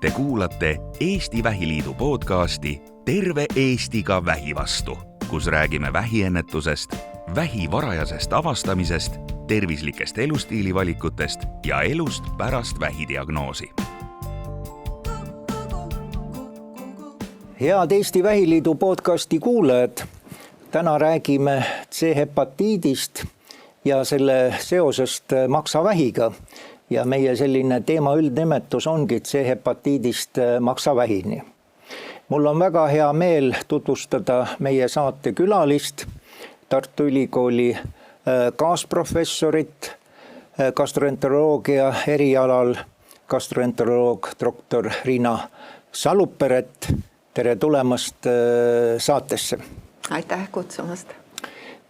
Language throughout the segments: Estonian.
Te kuulate Eesti Vähiliidu podcasti Terve Eestiga vähi vastu, kus räägime vähiennetusest, vähi varajasest avastamisest, tervislikest elustiilivalikutest ja elust pärast vähidiagnoosi. Head Eesti Vähiliidu podcasti kuulajad, täna räägime C-hepatiidist ja selle seosest maksavähiga. Ja meie selline teema üldnimetus ongi C-hepatiidist maksavähini. Mul on väga hea meel tutvustada meie saate külalist, Tartu Ülikooli kaasprofessorit, gastroenteroloogia erialal, gastroenteroloog doktor Riina Saluperet. Tere tulemast saatesse. Aitäh kutsumast.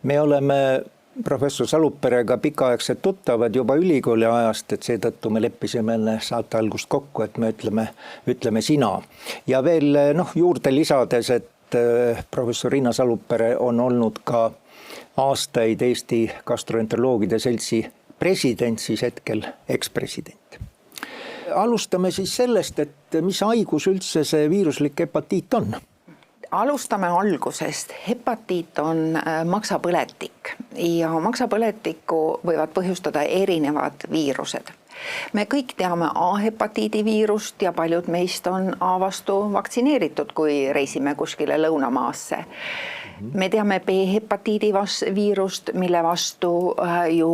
Me oleme professor Saluperega pikaaegsed tuttavad juba ülikooli ajast, et seetõttu me leppisime saate algust kokku, et me ütleme sina. Ja veel juurde lisades, et professor Riina Salupere on olnud ka aastaid Eesti gastroenteroloogide seltsi president, siis hetkel ekspresident. Alustame siis sellest, et mis haigus üldse see viiruslik hepatiit on? Alustame algusest. Hepatiit on maksapõletik ja maksapõletikku võivad põhjustada erinevad viirused. Me kõik teame A-hepatiidi viirust ja paljud meist on A vastu vaktsineeritud, kui reisime kuskile lõunamaasse. Me teame B-hepatiidi viirust, mille vastu ju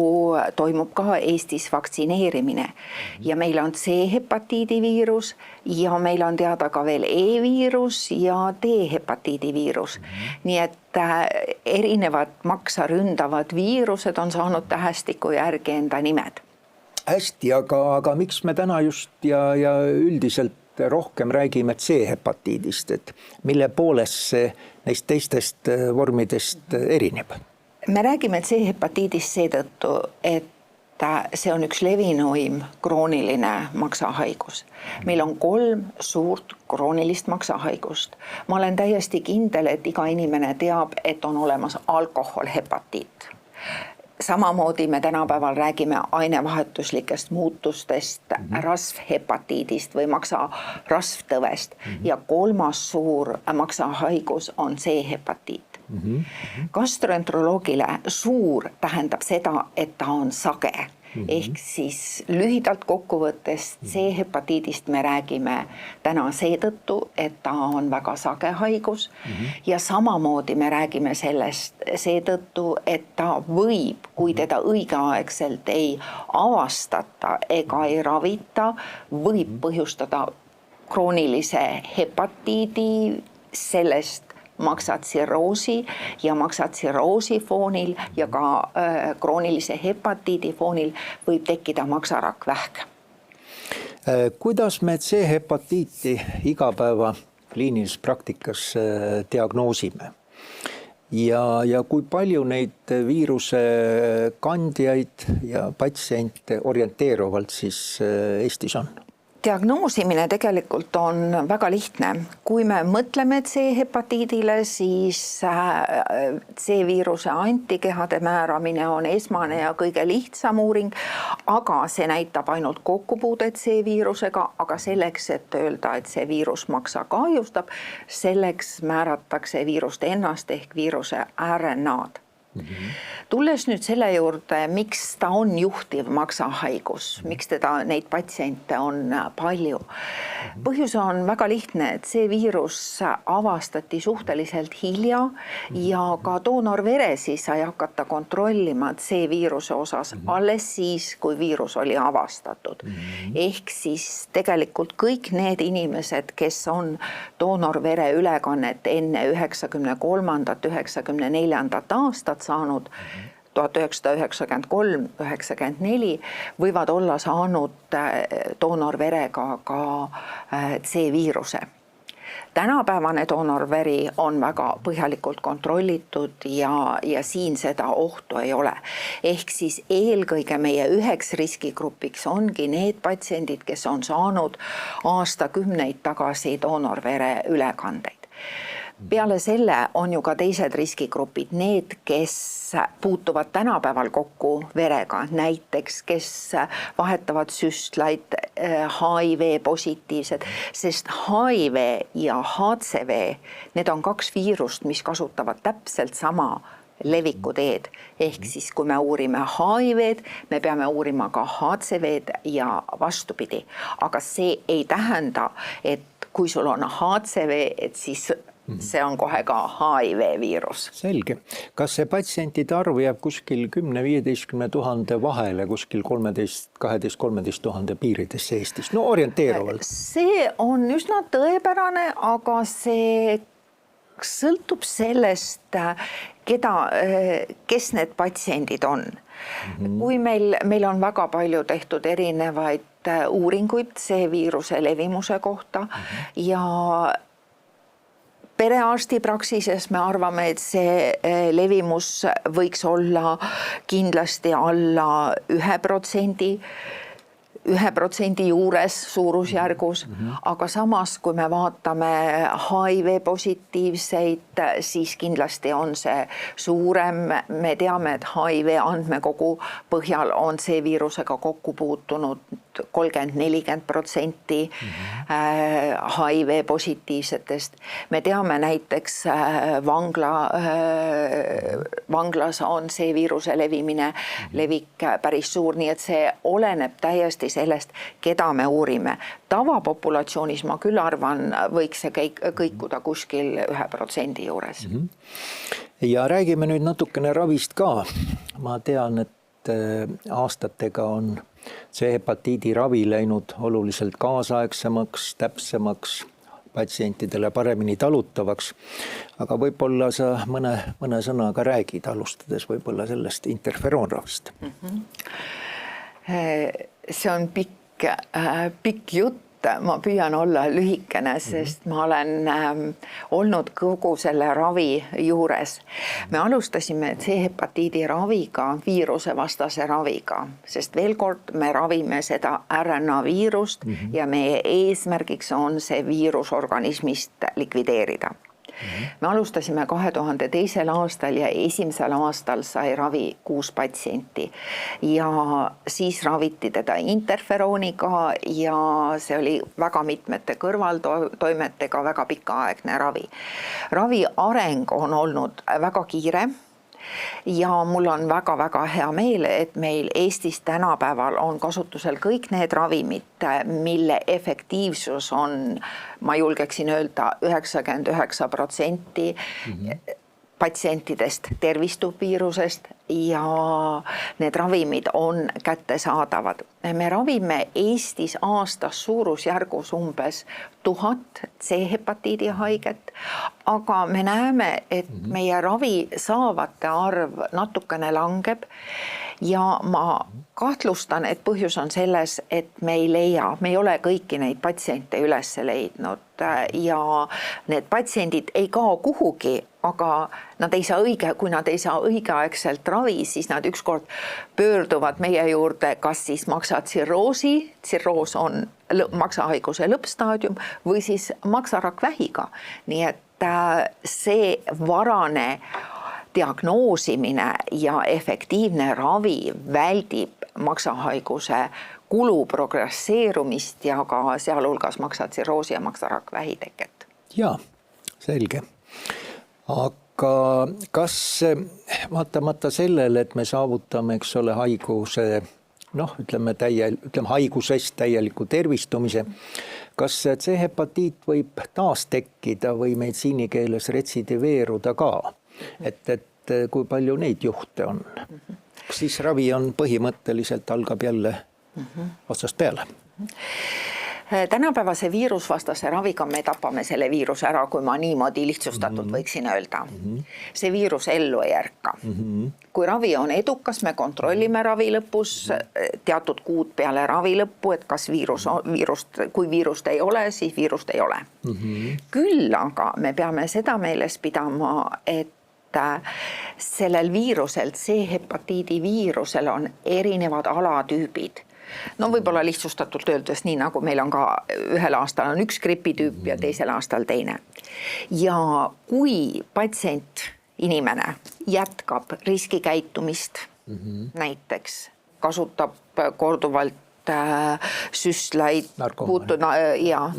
toimub ka Eestis vaktsineerimine. Ja meil on C-hepatiidi viirus ja meil on teada ka veel E-viirus ja D-hepatiidi viirus. Nii et erinevad maksa ründavad viirused on saanud tähestiku järgi enda nimed. Hästi, aga miks me täna just ja üldiselt rohkem räägime C-hepatiidist, et mille poolest see neist teistest vormidest erineb? Me räägime C-hepatiidist seetõttu, et see on üks levinuim krooniline maksahaigus. Meil on 3 suurt kroonilist maksahaigust. Ma olen täiesti kindel, et iga inimene teab, et on olemas alkoholhepatiit. Samamoodi me tänapäeval räägime ainevahetuslikest muutustest, rasvhepatiidist või maksarasvtõvest ja 3. suur maksahaigus on C-hepatiit. Gastroenteroloogile suur tähendab seda, et ta on sage. Ehk siis lühidalt kokkuvõttes C-hepatiidist me räägime täna seetõttu, et ta on väga sage haigus ja samamoodi me räägime sellest seetõttu, et ta võib, kui teda õigeaegselt ei avastata ega ei ravita, võib põhjustada kroonilise hepatiidi sellest maksatsirroosi ja maksatsirroosi foonil ja ka kroonilise hepatiidi foonil võib tekkida maksarakkvähk. Kuidas me C-hepatiiti igapäeva kliinilises praktikas diagnoosime? Ja kui palju neid viiruse kandjaid ja patsiente orienteeruvalt siis Eestis on? Diagnoosimine tegelikult on väga lihtne. Kui me mõtleme C-hepatiidile, siis C-viiruse antikehade määramine on esmane ja kõige lihtsam uuring, aga see näitab ainult kokkupuudet C-viirusega, aga selleks, et öelda, et see viirus maksa kahjustab, selleks määratakse viirust ennast ehk viiruse RNA-d. Tulles nüüd selle juurde, miks ta on juhtiv maksahaigus, miks neid patsiente on palju. Põhjus on väga lihtne, et see viirus avastati suhteliselt hilja ja ka doonorveresi sai hakata kontrollima C-viiruse osas alles siis, kui viirus oli avastatud. Ehk siis tegelikult kõik need inimesed, kes on doonorvere ülekannet enne 93.–94. aastat saanud 1993-94 võivad olla saanud doonorverega ka C-viiruse. Tänapäevane doonorveri on väga põhjalikult kontrollitud ja siin seda ohtu ei ole. Ehk siis eelkõige meie üheks riskigrupiks ongi need patsiendid, kes on saanud aastakümneid tagasi doonorvere ülekandeid. Peale selle on ju ka teised riskigrupid, need, kes puutuvad tänapäeval kokku verega, näiteks kes vahetavad süstlaid, HIV positiivsed, sest HIV ja HCV, need on 2 viirust, mis kasutavad täpselt sama levikuteed. Ehk siis, kui me uurime HIV-d, me peame uurima ka HCV-d ja vastupidi. Aga see ei tähenda, et kui sul on HCV, et siis see on kohe ka HIV viirus. Selge. Kas see patsientide arv jääb kuskil 10-15 000 vahele, kuskil 12-13 000 piiridesse Eestis? No orienteeruvalt. See on üsna tõepärane, aga see sõltub sellest, kes need patsiendid on. Kui meil on väga palju tehtud erinevaid uuringuid C-viiruse levimuse kohta ja perearstipraksises me arvame, et see levimus võiks olla kindlasti alla 1% juures suurusjärgus, aga samas, kui me vaatame HIV positiivseid, siis kindlasti on see suurem. Me teame, et HIV andmekogu põhjal on see viirusega kokku puutunud 30-40% HIV positiivsetest. Me teame näiteks vanglas on see viiruse levik päris suur, nii et see oleneb täiesti sellest, keda me uurime. Tavapopulatsioonis ma küll arvan, võiks see kõikuda kuskil 1% juures. Ja räägime nüüd natukene ravist ka. Ma tean, et aastatega on C-hepatiidi ravi läinud oluliselt kaasaegsemaks, täpsemaks, patsientidele paremini talutavaks. Aga võib-olla sa mõne sõnaga räägid, alustades võib-olla sellest interferoonravist. See on pikk jutt. Ma püüan olla lühikene, sest ma olen olnud kogu selle ravi juures. Me alustasime C-hepatiidi raviga, viirusevastase raviga, sest veel kord me ravime seda RNA viirust ja meie eesmärgiks on see viirus organismist likvideerida. Me alustasime 2002. aastal ja esimesel aastal sai ravi 6 patsienti ja siis raviti teda interferooniga ja see oli väga mitmete kõrvaltoimetega väga pikaaegne ravi. Ravi areng on olnud väga kiire ja mul on väga-väga hea meel, et meil Eestis tänapäeval on kasutusel kõik need ravimid, mille efektiivsus on, ma julgeksin öelda, 99% patsientidest tervistub viirusest ja need ravimid on kättesaadavad. Me ravime Eestis aastas suurusjärgus umbes 1000 C-hepatiidi haiget, aga me näeme, et meie ravi saavate arv natukene langeb ja ma kahtlustan, et põhjus on selles, et me ei ole kõiki neid patsiente üles leidnud ja need patsiendid ei kao kuhugi, aga kui nad ei saa õigeaegselt ravi, siis nad ükskord pöörduvad meie juurde, kas siis maksatsirroosi, tsirroos on maksahaiguse lõppstaadium, või siis maksarakvähiga. Nii et see varane diagnoosimine ja efektiivne ravi väldib maksahaiguse kulu progresseerumist ja ka sealhulgas maksatsirroosi ja maksarakvähi teket. Jaa, selge. Aga kas vaatamata sellele, et me saavutame, eks ole, haigusest täieliku tervistumise, kas C-hepatiit võib taas tekkida või meditsiinikeeles retsidiveeruda ka? Et kui palju neid juhte on? Siis ravi on põhimõtteliselt algab jälle otsast peale. Tänapäevase viirusvastase raviga me tapame selle viiruse ära, kui ma niimoodi lihtsustatult võiksin öelda. See viirus ellu ei ärka. Kui ravi on edukas, me kontrollime ravi lõpus teatud kuud peale ravi lõppu, et kas kui viirust ei ole, siis viirust ei ole. Küll aga me peame seda meeles pidama, et sellel viirusel, C-hepatiidi viirusel on erinevad alatüübid. no võib-olla lihtsustatult öeldes nii, nagu meil on ka ühel aastal on üks gripitüüp ja teisel aastal teine. Ja kui patsient, inimene jätkab riskikäitumist, näiteks kasutab korduvalt süstlaid,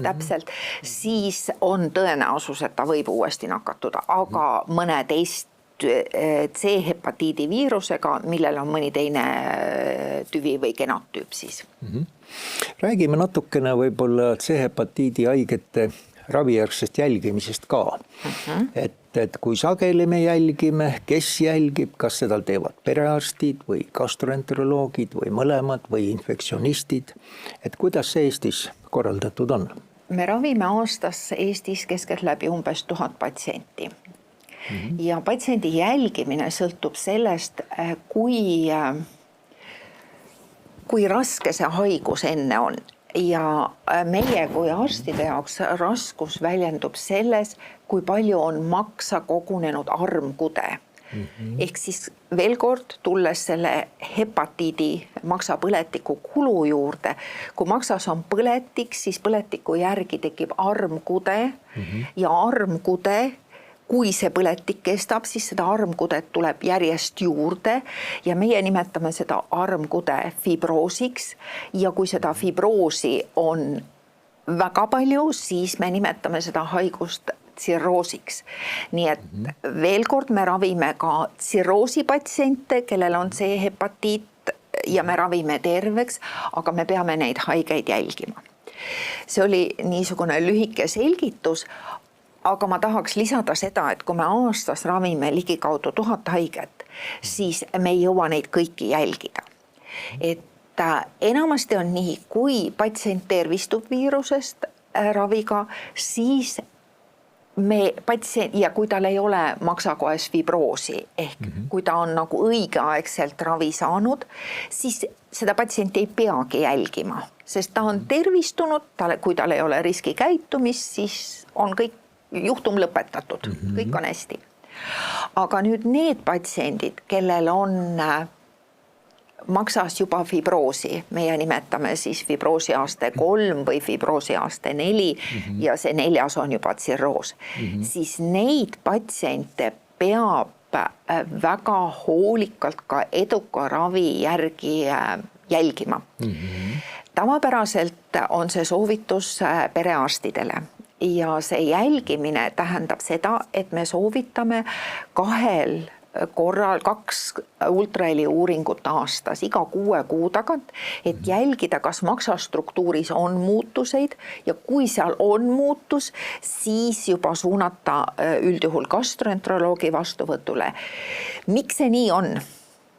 täpselt, siis on tõenäosus, et ta võib uuesti nakatuda, aga mõne teist C-hepatiidi viirusega, millel on mõni teine tüvi või genotüüp siis. Räägime natukene võib-olla C-hepatiidi haigete ravijärgsest jälgimisest ka. Et kui sageli me jälgime, kes jälgib, kas seda teevad perearstid või gastroenteroloogid või mõlemad või infektsionistid, et kuidas see Eestis korraldatud on? Me ravime aastas Eestis keskeltläbi umbes 1000 patsienti. Ja patsiendi jälgimine sõltub sellest, kui raske see haigus enne on. Ja meie kui arstide jaoks raskus väljendub selles, kui palju on maksa kogunenud armkude. Ehk siis veel kord tulles selle hepatiidi maksapõletiku kulu juurde, kui maksas on põletik, siis põletiku järgi tekib armkude ja armkude, kui see põletik kestab, siis seda armkudet tuleb järjest juurde ja meie nimetame seda armkude fibroosiks ja kui seda fibroosi on väga palju, siis me nimetame seda haigust tsirroosiks. Nii et veel kord me ravime ka tsirroosi patsiente, kellel on C-hepatiit ja me ravime terveks, aga me peame neid haigeid jälgima. See oli niisugune lühike selgitus, aga ma tahaks lisada seda, et kui me aastas ravime ligikaudu 1000 haiget, siis me ei jõua neid kõiki jälgida. Et enamasti on nii, kui patsient tervistub viirusest raviga, siis ja kui tal ei ole maksakoes fibroosi, ehk kui ta on nagu õigeaegselt ravi saanud, siis seda patsienti ei peagi jälgima, sest ta on tervistunud, kui tal ei ole riskikäitumist, siis on kõik juhtum lõpetatud, kõik on hästi. Aga nüüd need patsiendid, kellel on maksas juba fibroosi, meie nimetame siis fibroosi aste 3 või fibroosi aste 4 ja see 4. on juba tsirroos, siis neid patsiente peab väga hoolikalt ka eduka ravi järgi jälgima. Tavapäraselt on see soovitus perearstidele. Ja see jälgimine tähendab seda, et me soovitame 2 ultraheli uuringut aastas, iga 6 kuu tagant, et jälgida, kas maksastruktuuris on muutuseid ja kui seal on muutus, siis juba suunata üldjuhul gastroenteroloogi vastuvõtule. Miks see nii on?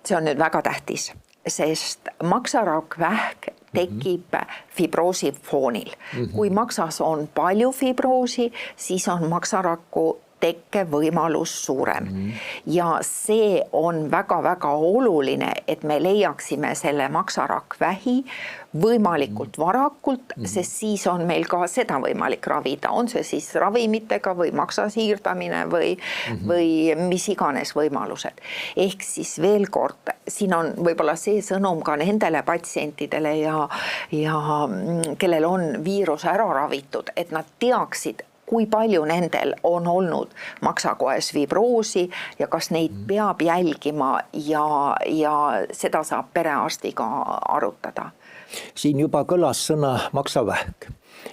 See on nüüd väga tähtis, sest maksarakvähk tekib fibroosi foonil. Kui maksas on palju fibroosi, siis on maksaraku tekkevõimalus suurem. Ja see on väga-väga oluline, et me leiaksime selle maksarakvähi võimalikult varakult, sest siis on meil ka seda võimalik ravida. On see siis ravimitega või maksa siirdamine või mis iganes võimalused. Ehk siis veel kord, siin on võib-olla see sõnum ka nendele patsientidele ja kellel on viirus ära ravitud, et nad teaksid, kui palju nendel on olnud maksakoes fibroosi ja kas neid peab jälgima ja seda saab perearstiga arutada. Siin juba kõlas sõna maksavähk,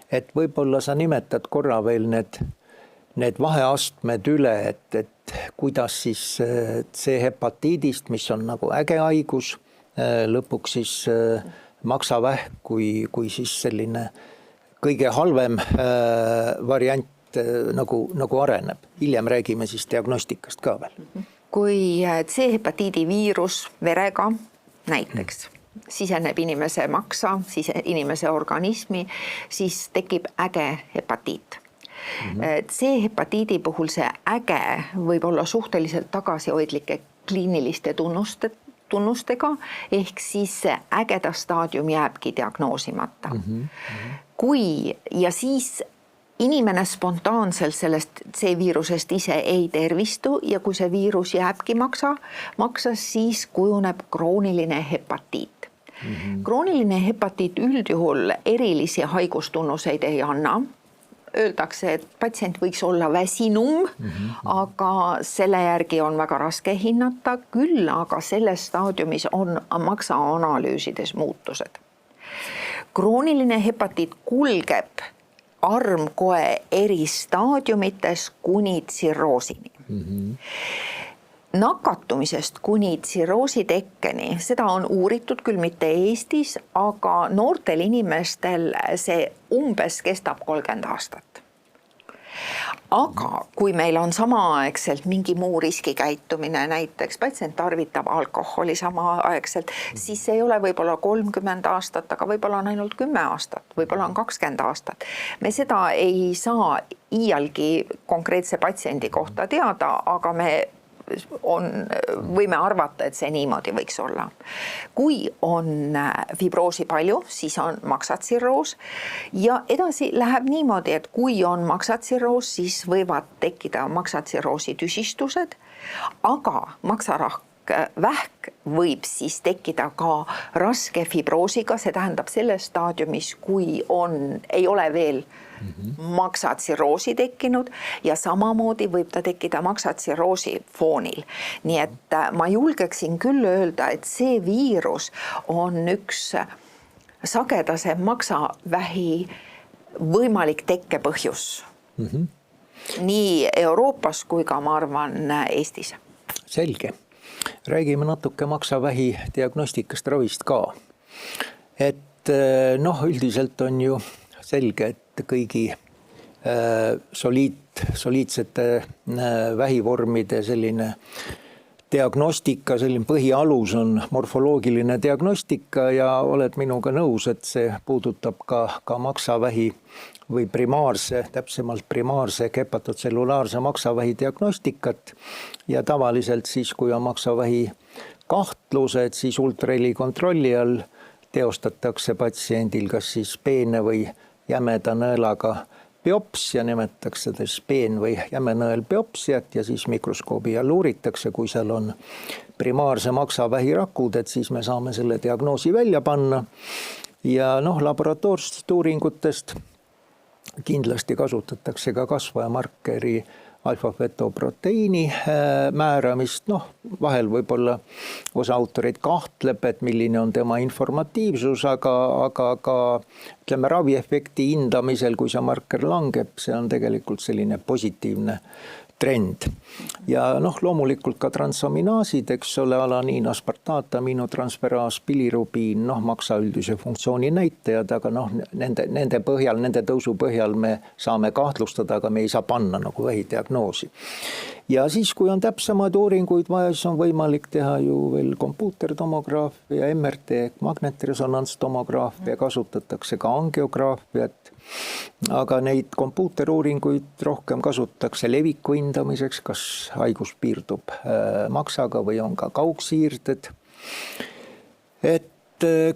et võib-olla sa nimetad korra veel need vaheastmed üle, et kuidas siis C-hepatiidist, mis on nagu äge haigus, lõpuks siis maksavähk kui siis selline kõige halvem variant nagu areneb. Hiljem räägime siis diagnostikast ka veel. Kui C-hepatiidi viirus verega näiteks siseneb inimese maksa, inimese organismi, siis tekib äge hepatiit. C-hepatiidi puhul see äge võib olla suhteliselt tagasihoidlike kliiniliste tunnustega, ehk siis see ägeda staadium jääbki diagnoosimata. Ja siis inimene spontaanselt sellest C-viirusest ise ei tervistu ja kui see viirus jääbki maksas, siis kujuneb krooniline hepatiit. Krooniline hepatiit üldjuhul erilisi haigustunnuseid ei anna. Öeldakse, et patsient võiks olla väsinum, aga selle järgi on väga raske hinnata, küll aga selles staadiumis on maksaanalüüsides muutused. Krooniline hepatiit kulgeb armkoe eri staadiumites kuni tsirroosini. Nakatumisest kuni tsirroosi tekkeni, seda on uuritud küll mitte Eestis, aga noortel inimestel see umbes kestab 30 aastat. Aga kui meil on samaaegselt mingi muu riskikäitumine, näiteks patsient tarvitab alkoholi samaaegselt, siis see ei ole võib-olla 30 aastat, aga võib-olla on ainult 10 aastat, võib-olla on 20 aastat. Me seda ei saa iialgi konkreetse patsiendi kohta teada, aga võime arvata, et see niimoodi võiks olla. Kui on fibroosi palju, siis on maksatsirroos ja edasi läheb niimoodi, et kui on maksatsirroos, siis võivad tekkida maksatsirroosi tüsistused, aga maksarahkvähk võib siis tekkida ka raske fibroosiga, see tähendab selles staadiumis, kui ei ole veel maksatsirroosi tekkinud ja samamoodi võib ta tekkida maksatsirroosi foonil. Nii et ma julgeksin küll öelda, et see viirus on üks sagedase maksavähi võimalik tekkepõhjus. Nii Euroopas kui ka, ma arvan, Eestis. Selge. Räägime natuke maksavähi diagnostikast, ravist ka. Et üldiselt on ju selge, et kõigi soliidsete vähivormide selline diagnostika, selline põhialus on morfoloogiline diagnostika ja oled minuga nõus, et see puudutab ka maksavähi või täpsemalt primaarse hepatotsellulaarse maksavähi diagnostikat ja tavaliselt siis, kui on maksavähi kahtlused, siis ultraheli kontrolli all teostatakse patsiendil kas siis peene või jämeda nõelaga biopsia, nimetatakse seda peen- või jämenõel biopsiat ja siis mikroskoobi all uuritakse, kui seal on primaarse maksavähi rakud, et siis me saame selle diagnoosi välja panna. Ja laboratoorsest uuringutest kindlasti kasutatakse ka kasvajamarkeri alfa-fetoproteiini määramist. Vahel võib-olla osa autoreid kahtleb, et milline on tema informatiivsus, aga ka ütleme raviefekti hindamisel, kui see marker langeb, see on tegelikult selline positiivne trend. Ja loomulikult ka transaminaasid, eks ole, alaniin, aspartaat, aminotransferaas, bilirubiin, maksa üldise funktsiooni näitajad, aga nende põhjal, nende tõusu põhjal me saame kahtlustada, aga me ei saa panna nagu vähidiagnoosi. Ja siis, kui on täpsemaid uuringuid vaja, siis on võimalik teha ju veel kompuutertomograafia, MRT, magnetresonantstomograafia, kasutatakse ka angiograafiat, aga neid kompuuteruuringuid rohkem kasutatakse leviku hindamiseks, kas haigus piirdub maksaga või on ka kaugsiirded. Et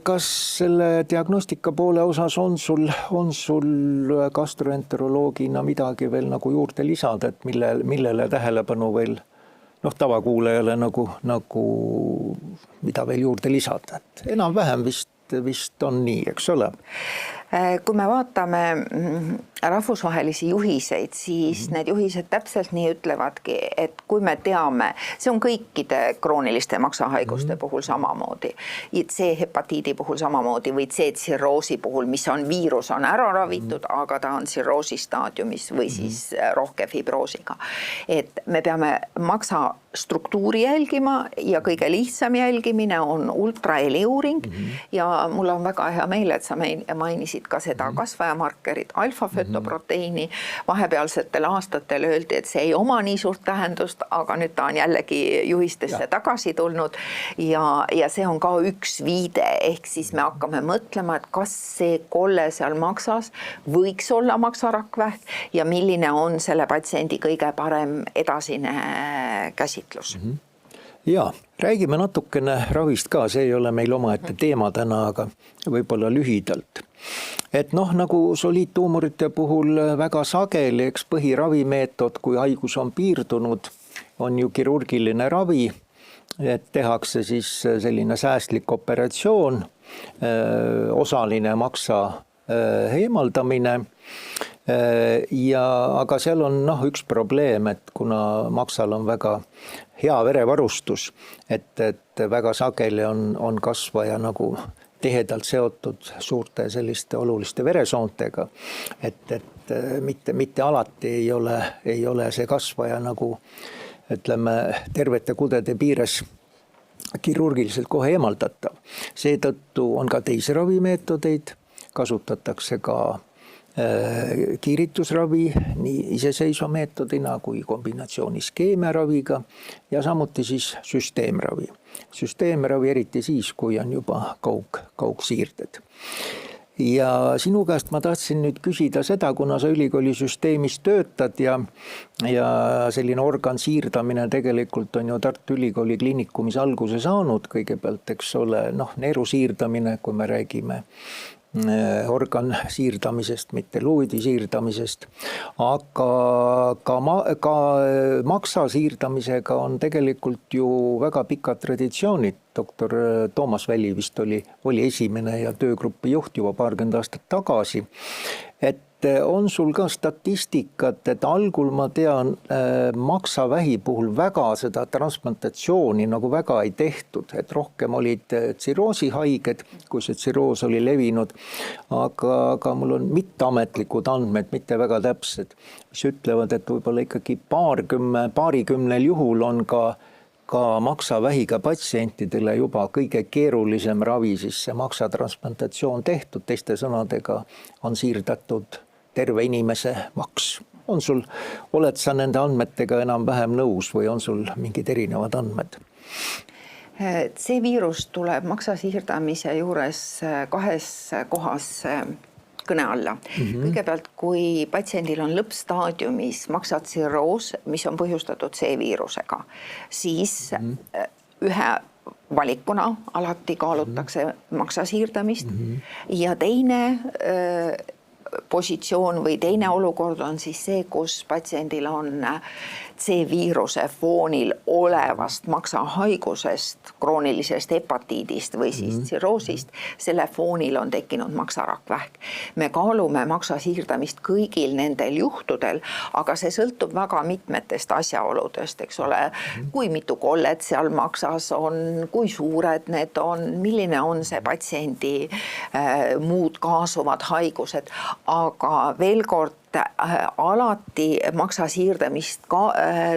kas selle diagnostika poole osas on sul gastroenteroloogina midagi veel nagu juurde lisada, et millele tähelepanu veel tavakuulajale nagu mida veel juurde lisada, et enam-vähem vist on nii, eks ole? Kui me vaatame rahvusvahelisi juhiseid, siis need juhised täpselt nii ütlevadki, et kui me teame, see on kõikide krooniliste maksahaiguste puhul samamoodi, C-hepatiidi puhul samamoodi või C-tsirroosi puhul, mis on viirus on ära ravitud, aga ta on tsirroosi staadiumis või siis rohke fibroosiga. Et me peame maksa struktuuri jälgima ja kõige lihtsam jälgimine on ultraheli uuring ja mul on väga hea meel, et sa mainisid ka seda kasvajamarkerit, alfa-fetoproteiini. Vahepealsetel aastatel öeldi, et see ei oma nii suurt tähendust, aga nüüd ta on jällegi juhistesse tagasi tulnud ja see on ka üks viide, ehk siis me hakkame mõtlema, et kas see kolle seal maksas võiks olla maksarakvähk ja milline on selle patsiendi kõige parem edasine käsitlus. Ja, räägime natukene ravist ka, see ei ole meil omaette teema täna, aga võib-olla lühidalt. Et nagu soliidtuumorite puhul väga sageli, eks põhiravimeetod, kui haigus on piirdunud, on ju kirurgiline ravi, et tehakse siis selline säästlik operatsioon osaline maksa eemaldamine. Aga seal on üks probleem, et kuna maksal on väga hea verevarustus, et väga sageli on kasvaja nagu tihedalt seotud suurte selliste oluliste veresoontega, et mitte alati ei ole see kasvaja nagu ütleme tervete kudede piires kirurgiliselt kohe eemaldatav. Seetõttu on ka teisi ravimeetodeid, kasutatakse ka kiiritusravi nii iseseisva meetodina kui kombinatsioonis keemiaraviga ja samuti siis süsteemravi. Süsteemravi eriti siis, kui on juba kaugsiirded. Ja sinu käest ma tahtsin nüüd küsida seda, kuna sa ülikooli süsteemis töötad ja selline organ siirdamine tegelikult on ju Tartu Ülikooli kliinikumis alguse saanud kõigepealt, eks ole, neeru siirdamine, kui me räägime organ siirdamisest, mitte luudi siirdamisest, aga ka maksa siirdamisega on tegelikult ju väga pikad traditsioonid. Doktor Toomas Väli vist oli esimene ja töögruppi juht juba paarkümmend aastat tagasi. Et on sul ka statistikat, et algul ma tean, maksavähi puhul väga seda transplantatsiooni nagu väga ei tehtud, et rohkem olid tsiroosihaiged, kui see tsiroos oli levinud, aga mul on mitteametlikud andmed, mitte väga täpsed, mis ütlevad, et võib-olla ikkagi paarikümnel juhul on ka maksavähiga patsientidele juba kõige keerulisem ravi, siis see maksatransplantatsioon tehtud, teiste sõnadega on siirdatud terve inimese maks. Oled sa nende andmetega enam-vähem nõus või on sul mingid erinevad andmed? See viirus tuleb maksa siirdamise juures kahes kohas kõne alla. Kõigepealt, kui patsiendil on lõppstaadiumis maksatsirroos, mis on põhjustatud C-viirusega, siis ühe valikuna alati kaalutakse maksa siirdamist ja teine positsioon või teine olukord on siis see, kus patsiendil on C-viiruse foonil olevast maksahaigusest, kroonilisest hepatiidist või siis tsirroosist, selle foonil on tekkinud maksarakvähk. Me kaalume maksa siirdamist kõigil nendel juhtudel, aga see sõltub väga mitmetest asjaoludest, eks ole, kui mitu kollet seal maksas on, kui suured need on, milline on see patsiendi muud kaasuvad haigused, aga veel kord alati maksa siirdamist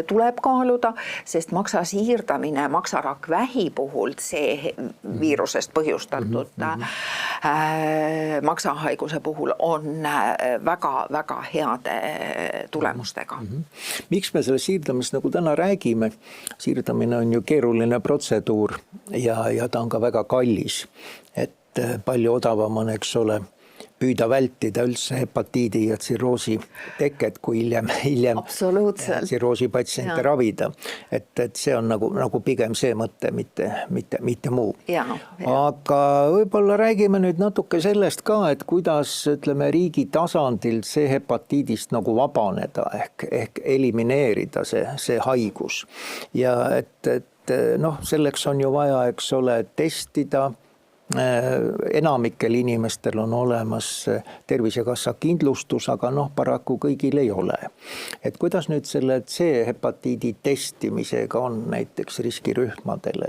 tuleb kaaluda, sest maksa siirdamine maksarakvähi puhul see viirusest põhjustatud maksahaiguse puhul on väga-väga heade tulemustega. Miks me selle siirdamist nagu täna räägime? Siirdamine on ju keeruline protseduur ja ta on ka väga kallis, et palju odavam on, eks ole, püüda vältida üldse hepatiidi ja tsirroosi teket, kui hiljem tsirroosi patsiente ravida. Et see on nagu pigem see mõte, mitte muu. Aga võib-olla räägime nüüd natuke sellest ka, et kuidas, ütleme, riigi tasandil see hepatiidist nagu vabaneda ehk elimineerida see haigus. Ja et selleks on ju vaja, eks ole, testida. Enamikel inimestel on olemas Tervisekassa kindlustus, aga paraku kõigil ei ole. Et kuidas nüüd selle C-hepatiidi testimisega on näiteks riskirühmadel,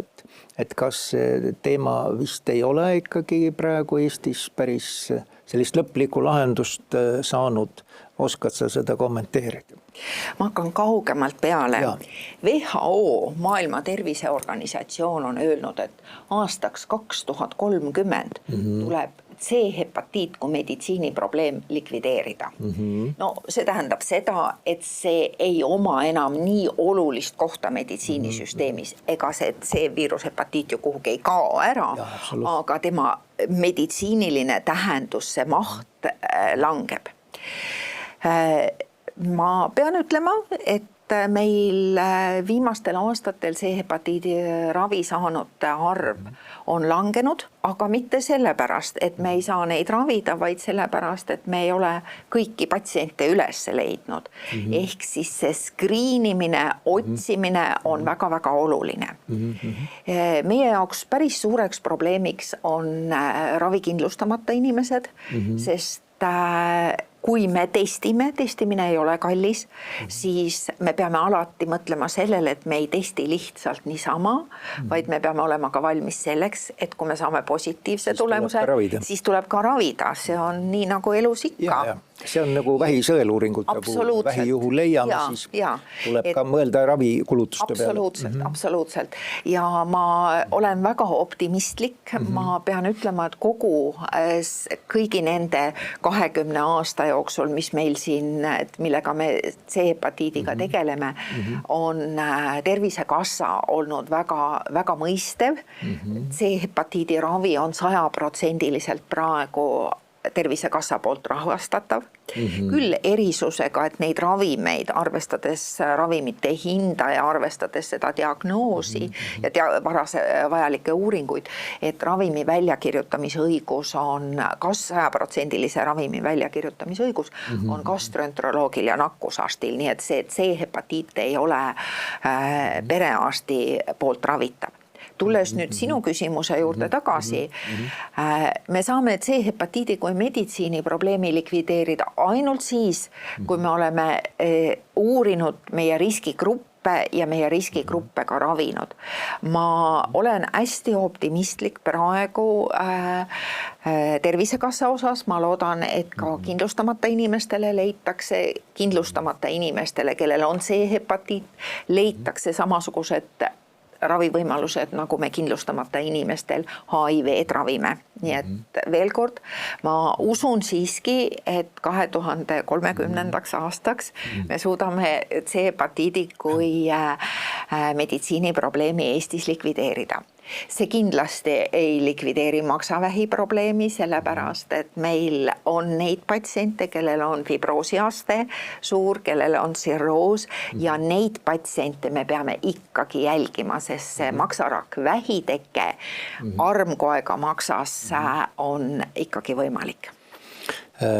et kas see teema vist ei ole ikkagi praegu Eestis päris sellist lõplikku lahendust saanud? Oskad sa seda kommenteerida? Ma hakkan kaugemalt peale. WHO, Maailma Terviseorganisatsioon on öelnud, et aastaks 2030 tuleb C-hepatiit kui meditsiiniprobleem likvideerida. No see tähendab seda, et see ei oma enam nii olulist kohta meditsiinisüsteemis, ega see C-viirushepatiit ju kuhugi ei kao ära, aga tema meditsiiniline tähendus, see maht langeb. Ma pean ütlema, et meil viimastel aastatel C-hepatiidi ravi saanute arv on langenud, aga mitte sellepärast, et me ei saa neid ravida, vaid sellepärast, et me ei ole kõiki patsiente üles leidnud. Ehk siis see skriinimine, otsimine on väga-väga oluline. Meie jaoks päris suureks probleemiks on ravikindlustamata inimesed, sest kui me testimine ei ole kallis, siis me peame alati mõtlema sellele, et me ei testi lihtsalt niisama, vaid me peame olema ka valmis selleks, et kui me saame positiivse tulemuse, siis tuleb ka ravida. See on nii nagu elus ikka. See on nagu vähisõeluuringute puhul, vähijuhu leiame, siis tuleb ka mõelda ravikulutuste peale. Absoluutselt. Ja ma olen väga optimistlik. Ma pean ütlema, et kõigi nende 20 aasta jooksul, mis meil siin, millega me C-hepatiidiga tegeleme, on Tervisekassa olnud väga mõistev. C-hepatiidi ravi on 100% praegu Tervisekassa poolt rahastatav. Küll erisusega, et neid ravimeid, arvestades ravimite hinda ja arvestades seda diagnoosi ja varase vajalikke uuringuid, et ravimi väljakirjutamise õigus on, kas 100% ravimi väljakirjutamise õigus on gastroenteroloogil ja nakkusarstil, nii et see C-hepatiit ei ole perearsti poolt ravitav. Tulles nüüd sinu küsimuse juurde tagasi, me saame C-hepatiidi kui meditsiiniprobleemi likvideerida ainult siis, kui me oleme uurinud meie riskigruppe ja meie riskigruppe ka ravinud. Ma olen hästi optimistlik praegu Tervisekassa osas. Ma loodan, et ka kindlustamata inimestele leitakse, kellel on C-hepatiit, leitakse samasugused ravivõimalused, nagu me kindlustamata inimestel HIV-d ravime. Nii et veel kord, ma usun siiski, et 2030. aastaks me suudame C-hepatiidi kui meditsiiniprobleemi Eestis likvideerida. See kindlasti ei likvideeri maksavähi probleemi, sellepärast, et meil on neid patsiente, kellel on fibroosiaste suur, kellel on sirroos ja neid patsiente me peame ikkagi jälgima, sest see maksarakk vähiteke armkoega maksas on ikkagi võimalik.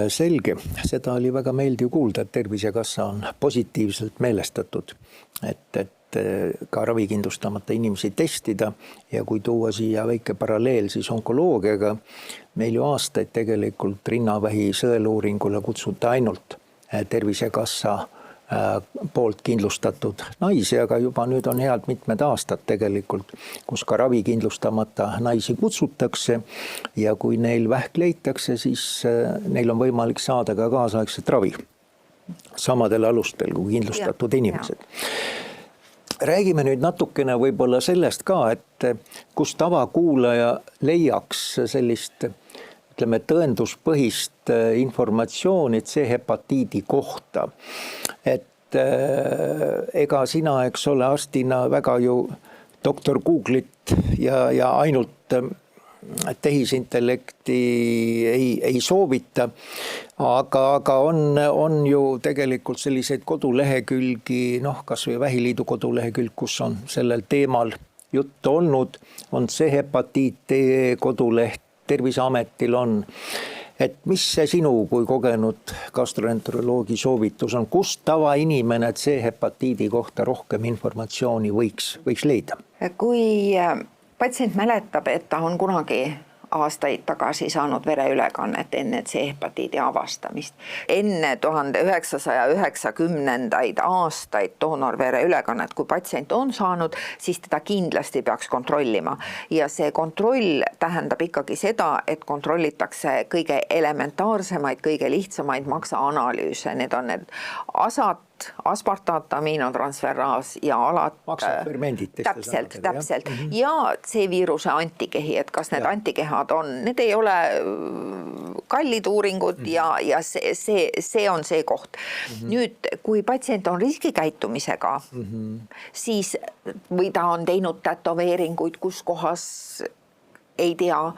Selge, seda oli väga meeldiv kuulda, et Tervisekassa on positiivselt meelestatud, et ka ravikindlustamata inimesi testida ja kui tuua siia väike paralleel siis onkoloogiaga, meil ju aastaid tegelikult rinnavähi sõeluuringule kutsuta ainult Tervisekassa poolt kindlustatud naisi, aga juba nüüd on head mitmed aastad tegelikult, kus ka ravikindlustamata naisi kutsutakse ja kui neil vähk leitakse, siis neil on võimalik saada ka kaasaegset ravi samadel alustel kui kindlustatud inimesed. Räägime nüüd natukene võib-olla sellest ka, et kus tavakuulaja leiaks sellist, ütleme, tõenduspõhist informatsiooni C-hepatiidi kohta. Et ega sina, eks ole, arstina väga ju doktor Google'it ja ainult tehisintellekti ei soovita, aga on ju tegelikult selliseid kodulehekülgi, kas või Vähiliidu kodulehekülg, kus on sellel teemal juttu olnud, on C-hepatiit.ee koduleht, Terviseametil on. Et mis see sinu kui kogenud gastroenteroloogi soovitus on, kus tavainimene C-hepatiidi kohta rohkem informatsiooni võiks leida? Kui patsient mäletab, et ta on kunagi aastaid tagasi saanud vereülekannet enne C-hepatiidi avastamist. Enne 1990. aastaid doonorvereülekannet, kui patsient on saanud, siis teda kindlasti peaks kontrollima. Ja see kontroll tähendab ikkagi seda, et kontrollitakse kõige elementaarsemaid, kõige lihtsamaid maksaanalüüse. Need on need asad, aspartaat, aminotransferaas ja alad. Maksafermendid. Täpselt. Ja C-viiruse antikehi, et kas need antikehad on, need ei ole kallid uuringud ja see on see koht. Nüüd, kui patsient on riskikäitumisega, siis või ta on teinud tätoveeringuid, kus kohas ei tea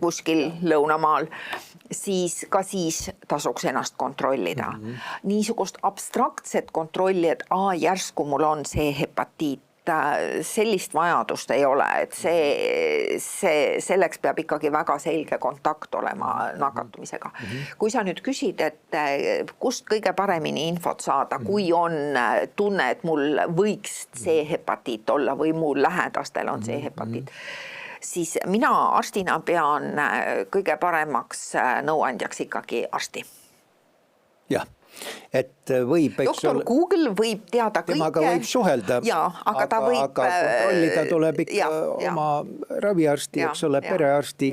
kuskil lõunamaal, siis tasuks ennast kontrollida. Niisugust abstraktset kontrolli, et järsku mul on see hepatiit, sellist vajadust ei ole, et selleks peab ikkagi väga selge kontakt olema nakatumisega. Kui sa nüüd küsid, et kust kõige paremini infot saada, kui on tunne, et mul võiks C-hepatiit olla või mul lähedastel on C-hepatiit, siis mina arstina pean kõige paremaks nõuandjaks ikkagi arsti. Jah. Et võib, doktor Google võib teada kõike. Temaga võib suhelda, aga kontrollida tuleb ikka oma raviarsti, eks ole, perearsti,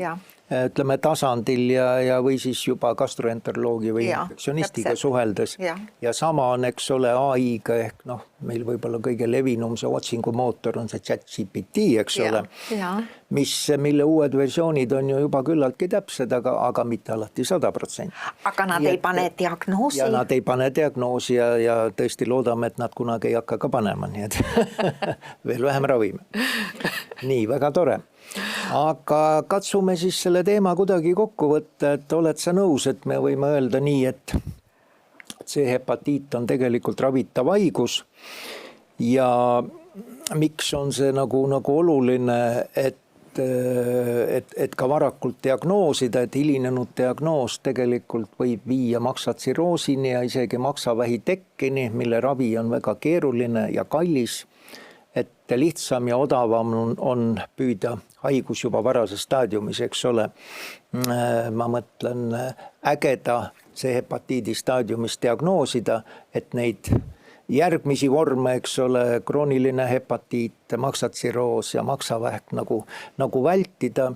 ütleme tasandil ja või siis juba gastroenteroloogi või infektsionistiga suheldes. Ja sama on, eks ole, AI-ga ehk meil võib-olla kõige levinum see otsingumootor on see ChatGPT, eks ole, mille uued versioonid on ju juba küllaltki täpsed, aga mitte alati 100%. Aga nad ei pane diagnoosi. Ja nad ei pane diagnoosi ja tõesti loodame, et nad kunagi ei hakka ka panema, nii et veel vähem ravime. Nii, väga tore. Aga katsume siis selle teema kuidagi kokku võtta, et oled sa nõus, et me võime öelda nii, et C-hepatiit on tegelikult ravitav haigus ja miks on see nagu oluline, et ka varakult diagnoosida, et hilinenud diagnoos tegelikult võib viia maksatsirroosini ja isegi maksavähi tekkeni, mille ravi on väga keeruline ja kallis. Et lihtsam ja odavam on püüda haigus juba varases staadiumis, eks ole. Ma mõtlen ägeda C-hepatiidi staadiumis diagnoosida, et neid järgmisi vorme, eks ole, krooniline hepatiit, maksatsirroos ja maksavähk nagu vältida.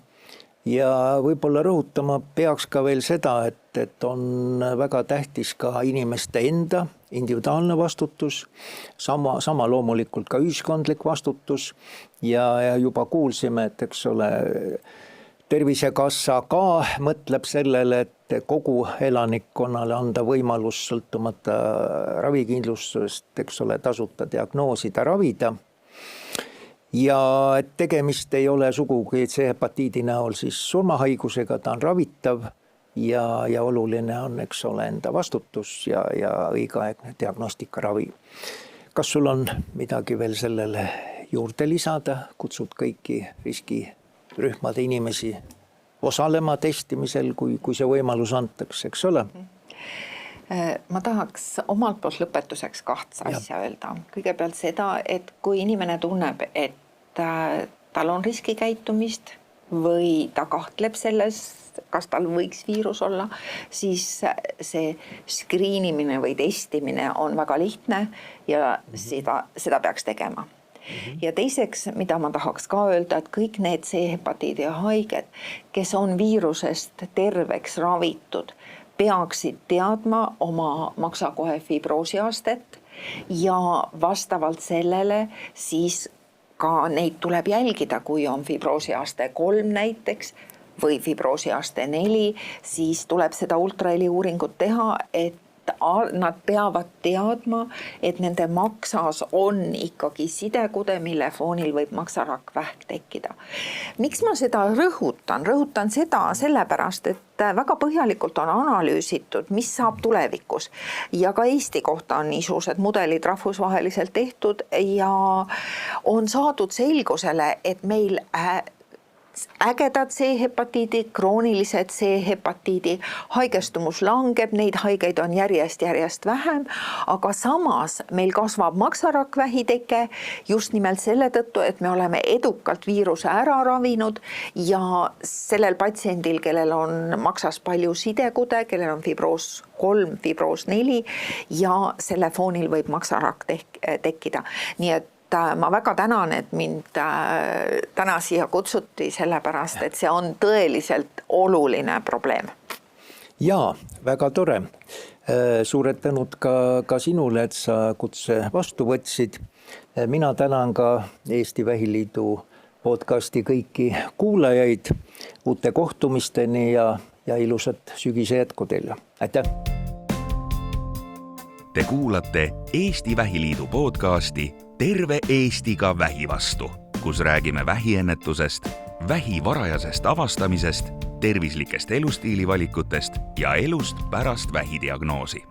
Ja võib-olla rõhutama peaks ka veel seda, et on väga tähtis ka inimeste enda individuaalne vastutus, sama loomulikult ka ühiskondlik vastutus ja juba kuulsime, et eks ole, Tervisekassa ka mõtleb sellele, et kogu elanikkonnale anda võimalus sõltumata ravikindlustusest, eks ole, tasuta diagnoosida, ravida. Ja et tegemist ei ole sugugi C-hepatiidi näol siis surmahaigusega, ta on ravitav ja oluline on, eks ole, enda vastutus ja õigeaegne diagnostika ravi. Kas sul on midagi veel sellele juurde lisada? Kutsud kõiki riskirühmade inimesi osalema testimisel, kui see võimalus antakse, eks ole? Ma tahaks omalt poolt lõpetuseks 2 asja öelda. Kõigepealt seda, et kui inimene tunneb, et tal on riskikäitumist või ta kahtleb selles, kas tal võiks viirus olla, siis see skriinimine või testimine on väga lihtne ja seda peaks tegema. Ja teiseks, mida ma tahaks ka öelda, et kõik need C-hepatiidi haiged, kes on viirusest terveks ravitud, peaksid teadma oma maksakohe fibroosiastet ja vastavalt sellele siis ka neid tuleb jälgida, kui on fibroosiaste 3 näiteks või fibroosiaste 4, siis tuleb seda ultraheli uuringut teha, et nad peavad teadma, et nende maksas on ikkagi sidekude, mille foonil võib maksarakvähk tekkida. Miks ma seda rõhutan? Rõhutan seda sellepärast, et väga põhjalikult on analüüsitud, mis saab tulevikus. Ja ka Eesti kohta on niisugused mudelid rahvusvaheliselt tehtud ja on saadud selgusele, et meil ägedad C-hepatiidi, kroonilised C-hepatiidi haigestumus langeb, neid haigeid on järjest vähem, aga samas meil kasvab maksarakvähi teke just nimelt selle tõttu, et me oleme edukalt viiruse ära ravinud ja sellel patsiendil, kellel on maksas palju sidekude, kellel on fibroos 3, fibroos 4 ja selle foonil võib maksarakk tekkida. Nii et ma väga tänan, et mind täna siia kutsuti sellepärast, et see on tõeliselt oluline probleem. Jaa, väga tore. Suured tänud ka sinule, et sa kutse vastu võtsid. Mina tänan ka Eesti Vähiliidu podcasti kõiki kuulajaid uute kohtumisteni ja ilusat sügise jätku teile. Aitäh! Te kuulate Eesti Vähiliidu podcasti Terve Eestiga vähi vastu, kus räägime vähiennetusest, vähi varajasest avastamisest, tervislikest elustiilivalikutest ja elust pärast vähidiagnoosi